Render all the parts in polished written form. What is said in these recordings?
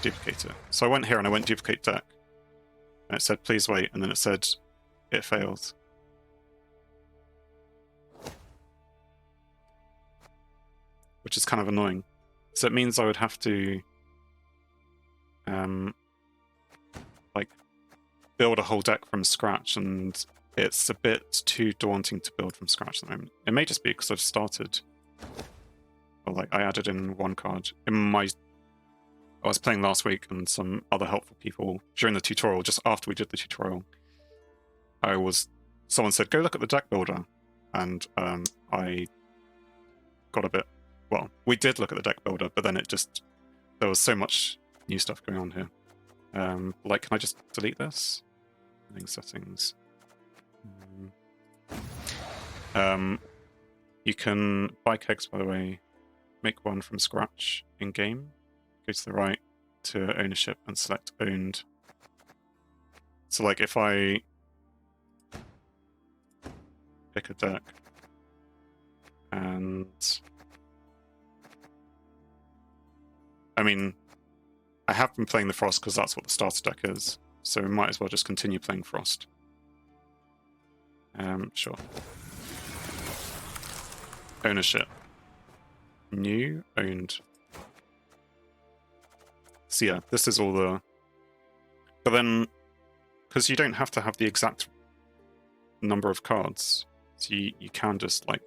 duplicate it. So I went here and I went duplicate deck, and it said please wait, and then it said it failed. Which is kind of annoying. So it means I would have to like build a whole deck from scratch, and it's a bit too daunting to build from scratch at the moment. It may just be because I've started, or like I added in one card. I was playing last week, and some other helpful people during the tutorial, just after we did the tutorial, someone said, go look at the deck builder, and I got a bit, well, we did look at the deck builder, but then there was so much new stuff going on here. Like, can I just delete this? Settings. You can buy kegs, by the way, make one from scratch in game. Go to the right to ownership and select owned. So like if I pick a deck and I mean, I have been playing the Frost because that's what the starter deck is, so we might as well just continue playing Frost. Sure. Ownership. New, owned. So yeah, this is all the... But then, because you don't have to have the exact number of cards, so you can just, like,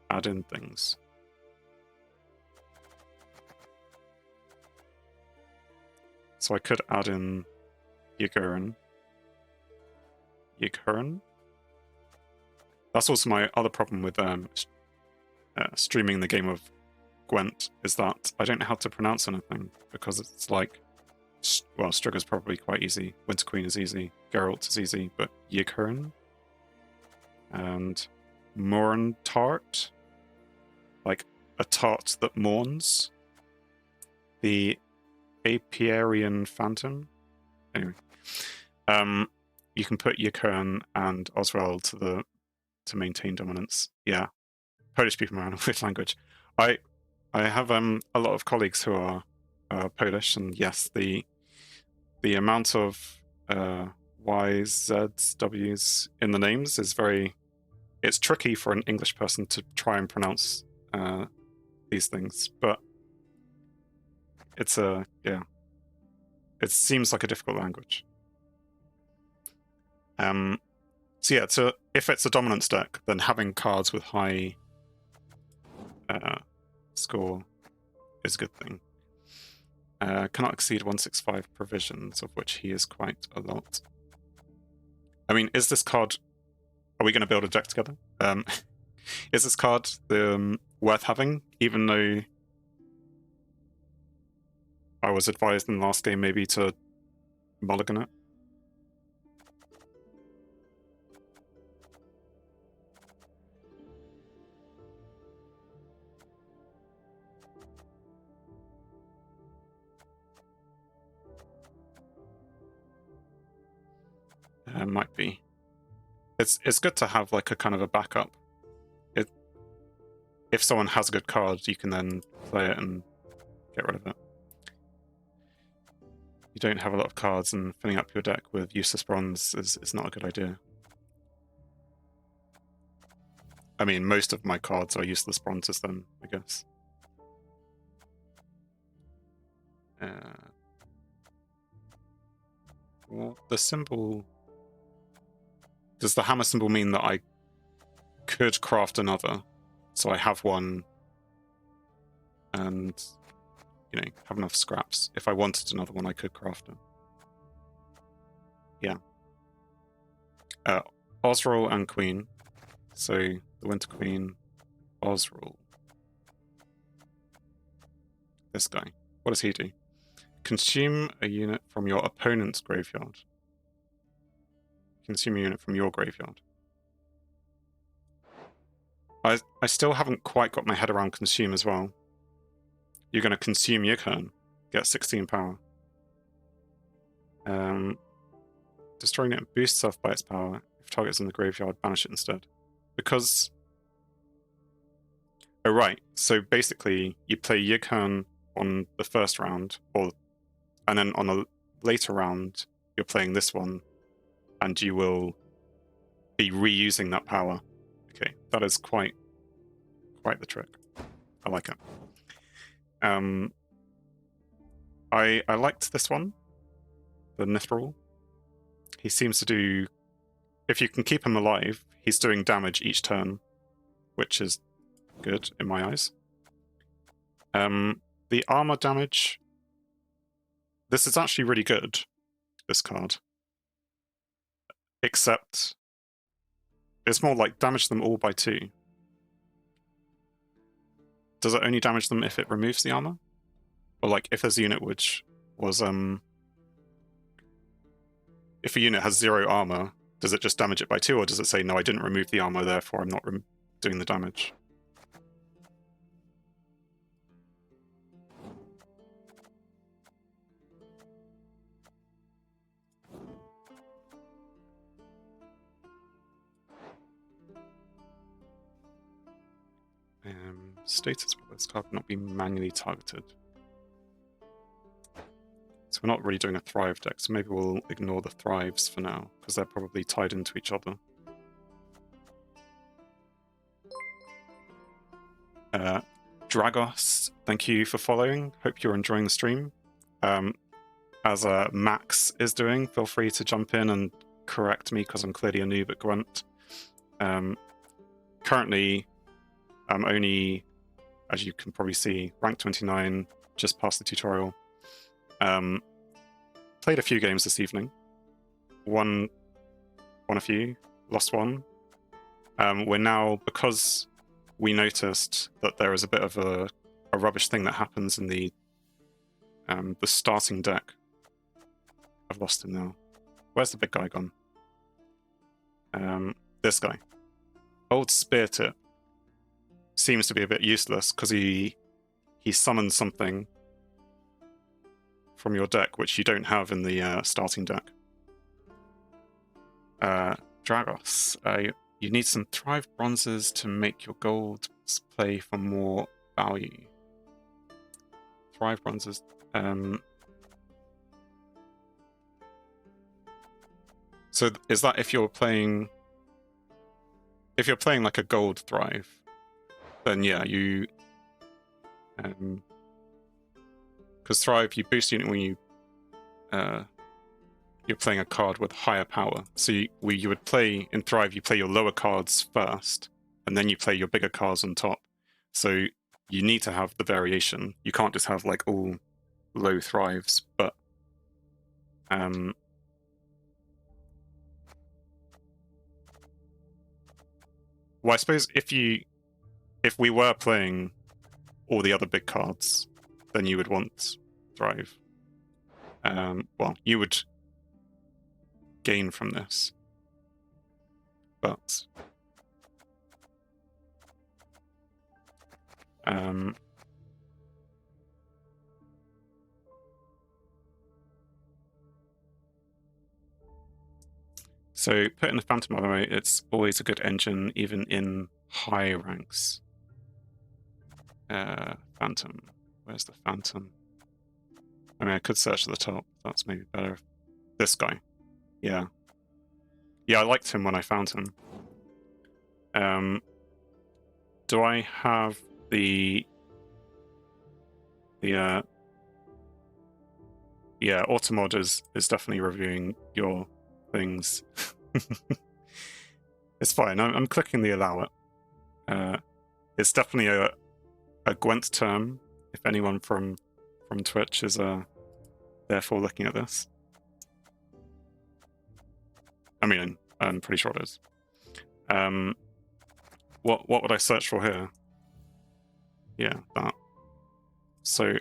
add in things. So I could add in Yighurin. That's also my other problem with streaming the game of Gwent, is that I don't know how to pronounce anything, because it's like, well, Striga's probably quite easy, Winter Queen is easy, Geralt is easy, but Yighurin and Mourn Tart, like a tart that mourns, the Apiarian Phantom. Anyway, you can put Yighurin and Oswald to maintain dominance. Yeah, Polish people around with language. I have a lot of colleagues who are Polish, and yes, the amount of Y's, Z's, W's in the names is it's tricky for an English person to try and pronounce these things, but yeah, it seems like a difficult language. So yeah, if it's a dominance deck, then having cards with high score is a good thing. Cannot exceed 165 provisions, of which he is quite a lot. I mean, is this card... Are we going to build a deck together? Is this card worth having, even though I was advised in the last game maybe to mulligan it? Might be. It's good to have like a kind of a backup. If someone has a good card, you can then play it and get rid of it. You don't have a lot of cards, and filling up your deck with useless bronze is not a good idea. I mean, most of my cards are useless bronzes then, I guess. Well, the symbol... Does the hammer symbol mean that I could craft another? So I have one and, you know, have enough scraps. If I wanted another one, I could craft it. Yeah. Osrul and Queen. So the Winter Queen, Osrul. This guy. What does he do? Consume a unit from your opponent's graveyard. Consume a unit from your graveyard. I still haven't quite got my head around consume as well. You're going to consume Yighurin, get 16 power. Destroying it boosts off by its power. If target's in the graveyard, banish it instead. Because... Oh right, so basically you play Yighurin on the first round, and then on a later round, you're playing this one, and you will be reusing that power. Okay, that is quite the trick. I like it. I liked this one, the Mithril. He seems to do, if you can keep him alive, he's doing damage each turn, which is good in my eyes. The armor damage, this is actually really good, this card. Except it's more like damage them all by 2. Does it only damage them if it removes the armor? Or like if there's a unit which was if a unit has 0 armor, does it just damage it by 2, or does it say, no, I didn't remove the armor, therefore I'm not doing the damage? Status for this card cannot be manually targeted. So we're not really doing a Thrive deck, so maybe we'll ignore the Thrives for now, because they're probably tied into each other. Dragos, thank you for following. Hope you're enjoying the stream. As Max is doing, feel free to jump in and correct me, because I'm clearly a noob at Gwent. Currently, I'm only, as you can probably see, rank 29, just past the tutorial. Played a few games this evening. Won a few, lost one. We're now, because we noticed that there is a bit of a rubbish thing that happens in the starting deck. I've lost him now. Where's the big guy gone? This guy. Old Spear Tip seems to be a bit useless because he summons something from your deck which you don't have in the starting deck. Dragos, you need some Thrive Bronzes to make your gold play for more value. Thrive Bronzes. So is that if you're playing like a gold Thrive, then yeah, you because Thrive, you boost unit when you're playing a card with higher power. So you would play in Thrive, you play your lower cards first, and then you play your bigger cards on top. So you need to have the variation. You can't just have like all low Thrives, but well, I suppose if we were playing all the other big cards, then you would want Thrive. Well, you would gain from this, but so put in the Phantom Arrow, it's always a good engine, even in high ranks. Phantom. Where's the Phantom? I mean, I could search at the top. That's maybe better. This guy. Yeah. Yeah, I liked him when I found him. Do I have the yeah, Automod is definitely reviewing your things. It's fine. I'm clicking the allow it. It's definitely a Gwent term. If anyone from Twitch is therefore looking at this, I mean, I'm pretty sure it is. What would I search for here? Yeah, that. So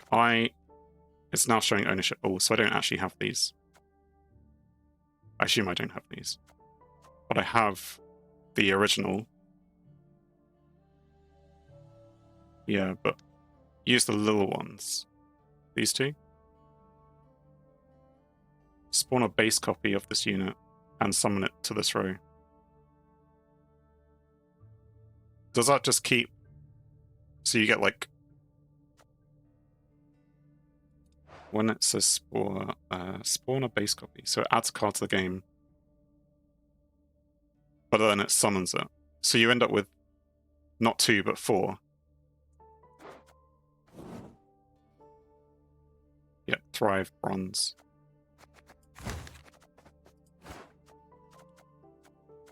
it's now showing ownership. Oh, so I don't actually have these. I assume I don't have these, but I have the original. Yeah, but use the little ones. These two. Spawn a base copy of this unit and summon it to this row. Does that just keep... So you get like... when it says spawn a base copy, so it adds a card to the game, but then it summons it. So you end up with not 2, but 4. Yeah, Thrive, Bronze.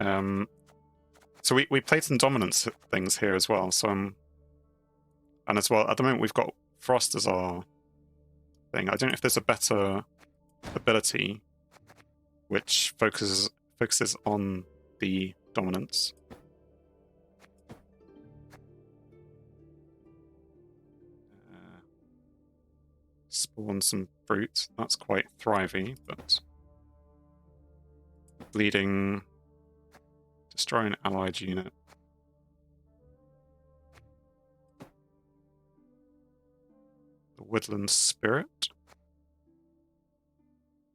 So we played some dominance things here as well. So and as well, at the moment we've got Frost as our thing. I don't know if there's a better ability which focuses on the dominance. Spawn some fruit. That's quite thrivey, but bleeding. Destroy an allied unit. The Woodland Spirit.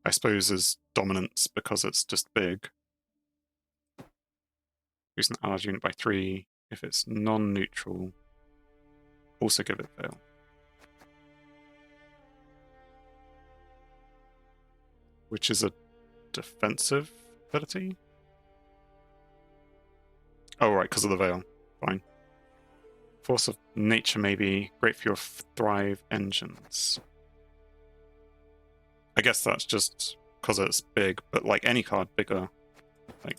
I suppose is dominance because it's just big. Increase an allied unit by 3. If it's non-neutral, also give it fail. Which is a defensive ability? Oh, right, because of the veil. Fine. Force of Nature may be great for your Thrive engines. I guess that's just because it's big, but like any card bigger, like,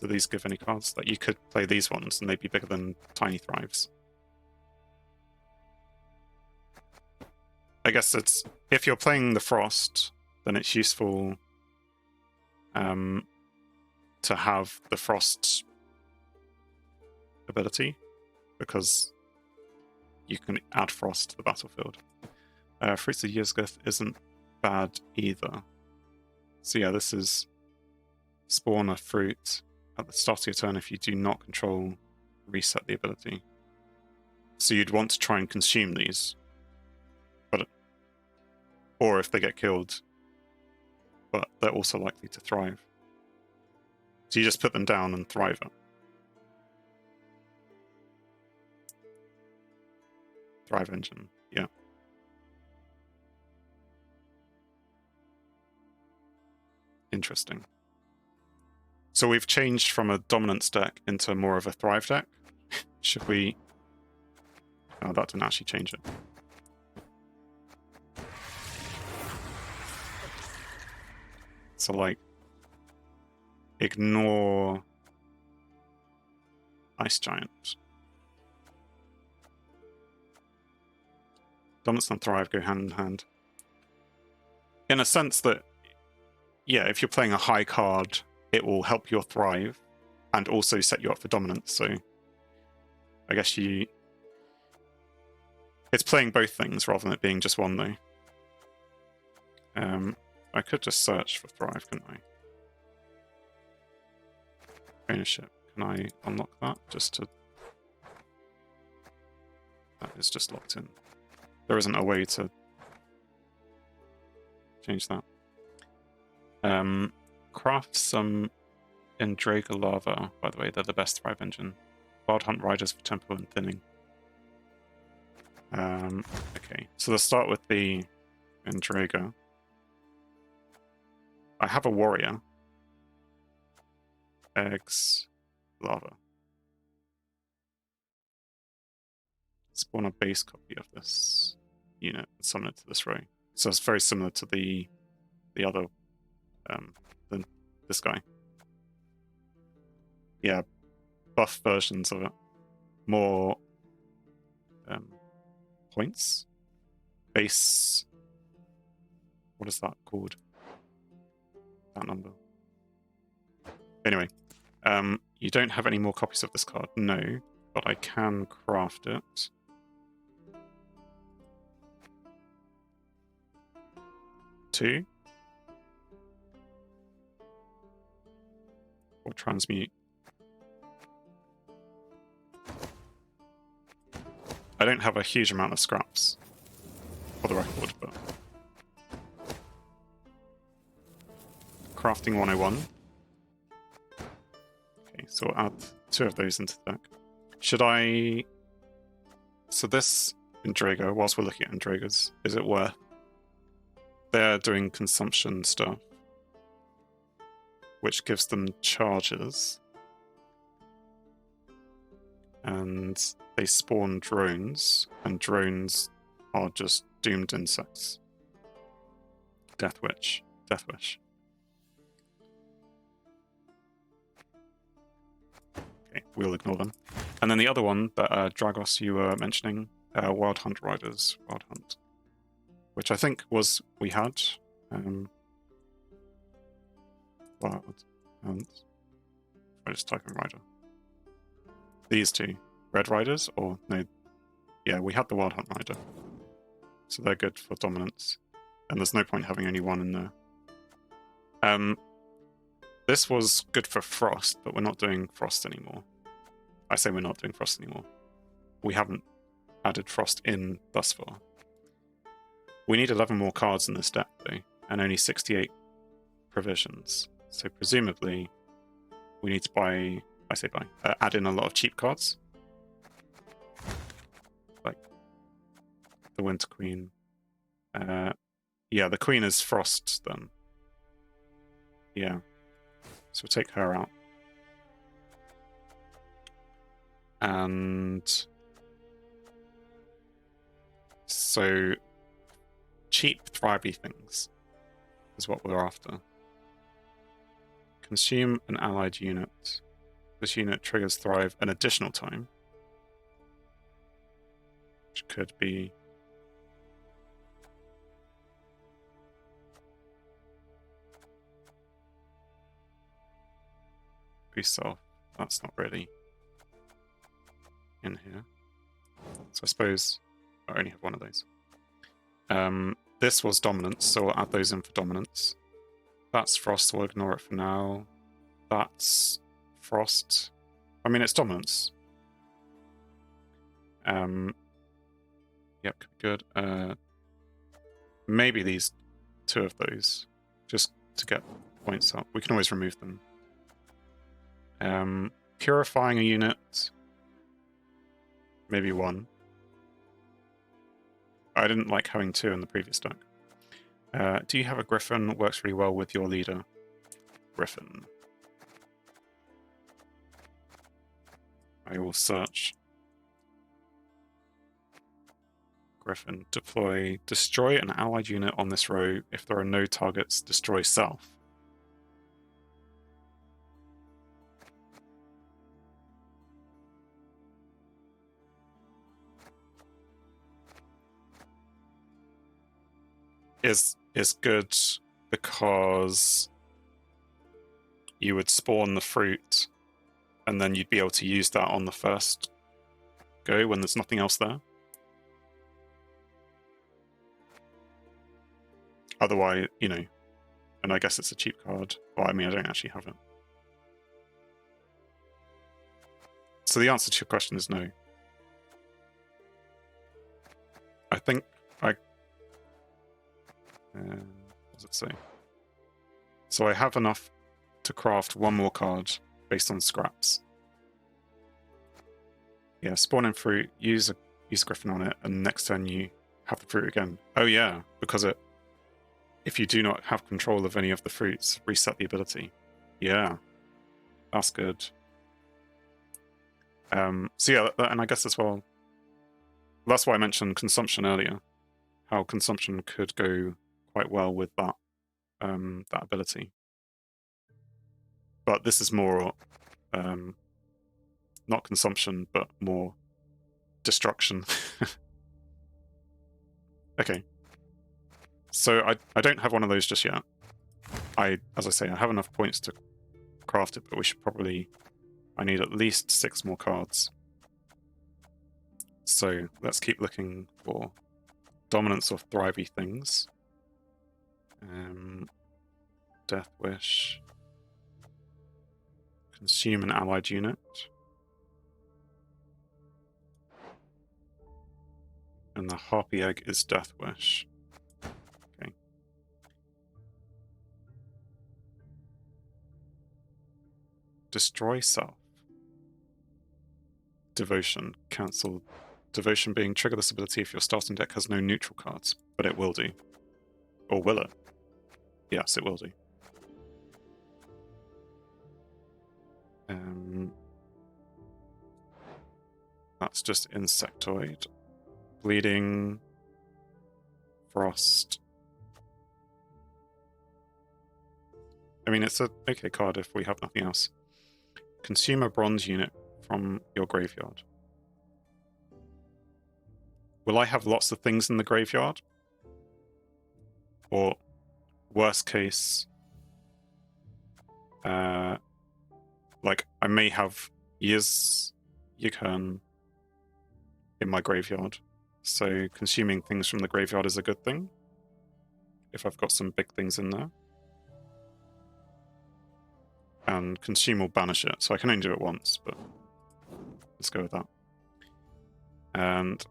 do these give any cards? Like you could play these ones and they'd be bigger than Tiny Thrives. I guess it's, if you're playing the Frost, then it's useful to have the Frost ability, because you can add Frost to the battlefield. Fruits of Yizgoth isn't bad either. So yeah, this is spawn a fruit at the start of your turn if you do not control, reset the ability. So you'd want to try and consume these, but or if they get killed, but they're also likely to thrive. So you just put them down and thrive it. Thrive engine, yeah. Interesting. So we've changed from a dominance deck into more of a thrive deck. Should we... Oh, that didn't actually change it. So, like, ignore Ice Giant. Dominance and Thrive go hand in hand. In a sense that, yeah, if you're playing a high card, it will help your Thrive and also set you up for Dominance. So I guess it's playing both things rather than it being just one, though. I could just search for Thrive, couldn't I? Ownership. Can I unlock that? Just to... That is just locked in. There isn't a way to change that. Craft some Endraga Lava, by the way, they're the best Thrive engine. Wild Hunt Riders for tempo and thinning. Okay, so let's start with the Endraga. I have a warrior. Eggs, lava. Spawn a base copy of this unit and summon it to this row. So it's very similar to the other, this guy. Yeah, buff versions of it. More points. Base. What is that called? That number. Anyway, you don't have any more copies of this card, no, but I can craft it. Two. Or transmute. I don't have a huge amount of scraps, for the record, but... Crafting 101. Okay, so I'll add 2 of those into the deck. Should I... So this Indrago, whilst we're looking at Indragos, is it worth? They're doing consumption stuff, which gives them charges. And they spawn drones, and drones are just doomed insects. Death Wish. Okay, we'll ignore them. And then the other one that Dragos you were mentioning, Wild Hunt Riders. Wild Hunt. Which I think was we had. Wild Hunt. I just type in Rider. These two. Red Riders, or no? Yeah, we had the Wild Hunt Rider. So they're good for dominance. And there's no point having only one in there. This was good for Frost, but we're not doing Frost anymore. I say we're not doing Frost anymore. We haven't added Frost in thus far. We need 11 more cards in this deck, though, and only 68 provisions. So presumably, we need to buy... add in a lot of cheap cards. Like the Winter Queen. Yeah, the Queen is Frost, then. Yeah. So we'll take her out. And... so... cheap, thrivey things is what we're after. Consume an allied unit. This unit triggers Thrive an additional time. Which could be... boost self. That's not really in here. So I suppose I only have one of those. This was dominance, so we'll add those in for dominance. That's Frost, so we'll ignore it for now. That's Frost. I mean, it's dominance. Yep, good. Maybe these two of those, just to get points up. We can always remove them. Purifying a unit. Maybe one. I didn't like having two in the previous deck. Do you have a Griffin? Works really well with your leader. Griffin. I will search. Griffin. Deploy. Destroy an allied unit on this row. If there are no targets, destroy self. Is good because you would spawn the fruit and then you'd be able to use that on the first go when there's nothing else there. Otherwise, you know, and I guess it's a cheap card. Well, I mean, I don't actually have it. So the answer to your question is no. I think what does it say? So I have enough to craft one more card based on scraps. Yeah, spawn in fruit, use a Griffin on it, and next turn you have the fruit again. Oh yeah, because if you do not have control of any of the fruits, reset the ability. Yeah, that's good. So yeah, and I guess as well, that's why I mentioned consumption earlier. How consumption could go quite well with that that ability. But this is more not consumption, but more destruction. Okay. So I don't have one of those just yet. As I say, I have enough points to craft it, but we should probably... I need at least 6 more cards. So let's keep looking for dominance or thrivey things. Death Wish. Consume an allied unit. And the Harpy Egg is Death Wish. Okay. Destroy self. Devotion. Cancel Devotion being trigger this ability if your starting deck has no neutral cards, but it will do. Or will it? Yes, it will do. That's just Insectoid. Bleeding. Frost. I mean, it's a okay card if we have nothing else. Consume a bronze unit from your graveyard. Will I have lots of things in the graveyard? Or, worst case, like, I may have Yigern in my graveyard. So consuming things from the graveyard is a good thing. If I've got some big things in there. And consume will banish it, so I can only do it once, but let's go with that. And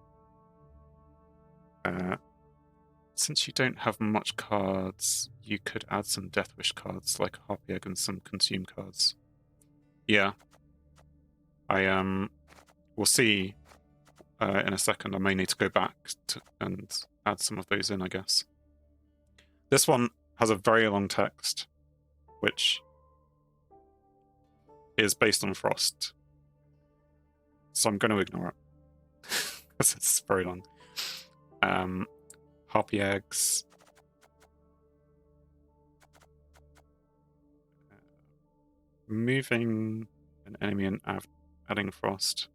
since you don't have much cards, you could add some Death Wish cards, like Harpy Egg and some consume cards. Yeah. We'll see in a second. I may need to go back and add some of those in, I guess. This one has a very long text, which is based on Frost. So I'm going to ignore it. Because it's very long. Harpy Eggs. Moving an enemy and adding Frost.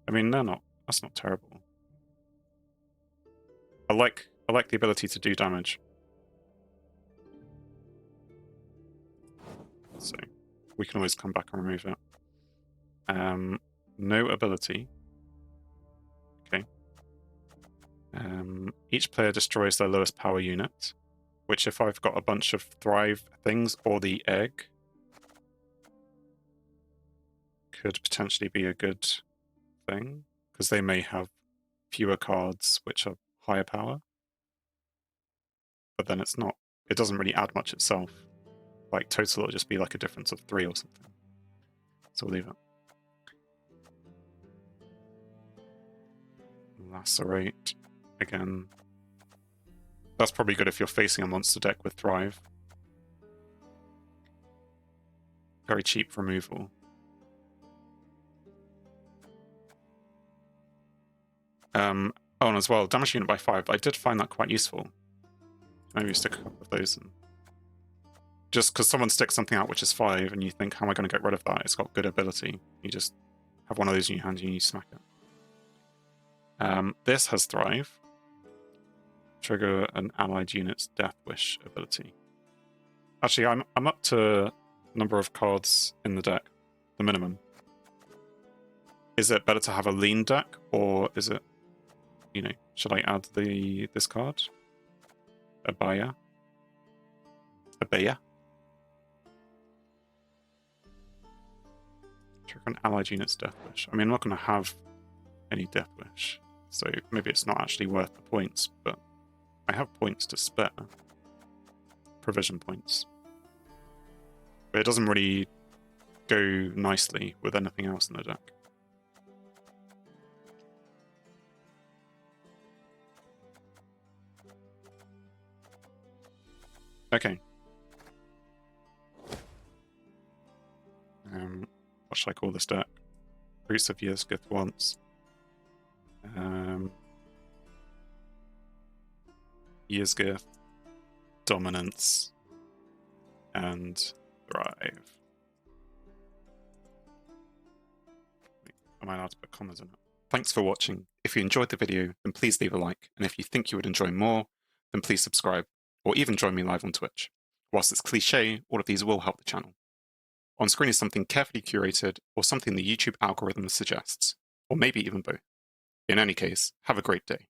I mean, that's not terrible. I like the ability to do damage. So we can always come back and remove it. No ability. Okay. Each player destroys their lowest power unit, which if I've got a bunch of Thrive things or the egg, could potentially be a good thing, because they may have fewer cards which are higher power. But then it doesn't really add much itself. Like total it'll just be like a difference of 3 or something. So we'll leave it. Lacerate again. That's probably good if you're facing a monster deck with Thrive. Very cheap removal. Oh, and as well, damage unit by 5. I did find that quite useful. Maybe stick a couple of those in. Just because someone sticks something out which is 5 and you think, how am I going to get rid of that? It's got good ability. You just have one of those in your hand and you smack it. This has Thrive. Trigger an allied unit's Death Wish ability. Actually, I'm up to number of cards in the deck, the minimum. Is it better to have a lean deck, or is it, should I add this card? Abaya? Trigger an allied unit's Death Wish. I mean, I'm not going to have any Death Wish, so maybe it's not actually worth the points, but I have points to spare. Provision points. But it doesn't really go nicely with anything else in the deck. Okay. What should I call this deck? Roots of Yizgith once. Yizgith, Dominance, and Thrive. Am I allowed to put commas in it? Thanks for watching. If you enjoyed the video, then please leave a like, and if you think you would enjoy more, then please subscribe, or even join me live on Twitch. Whilst it's cliche, all of these will help the channel. On screen is something carefully curated, or something the YouTube algorithm suggests, or maybe even both. In any case, have a great day.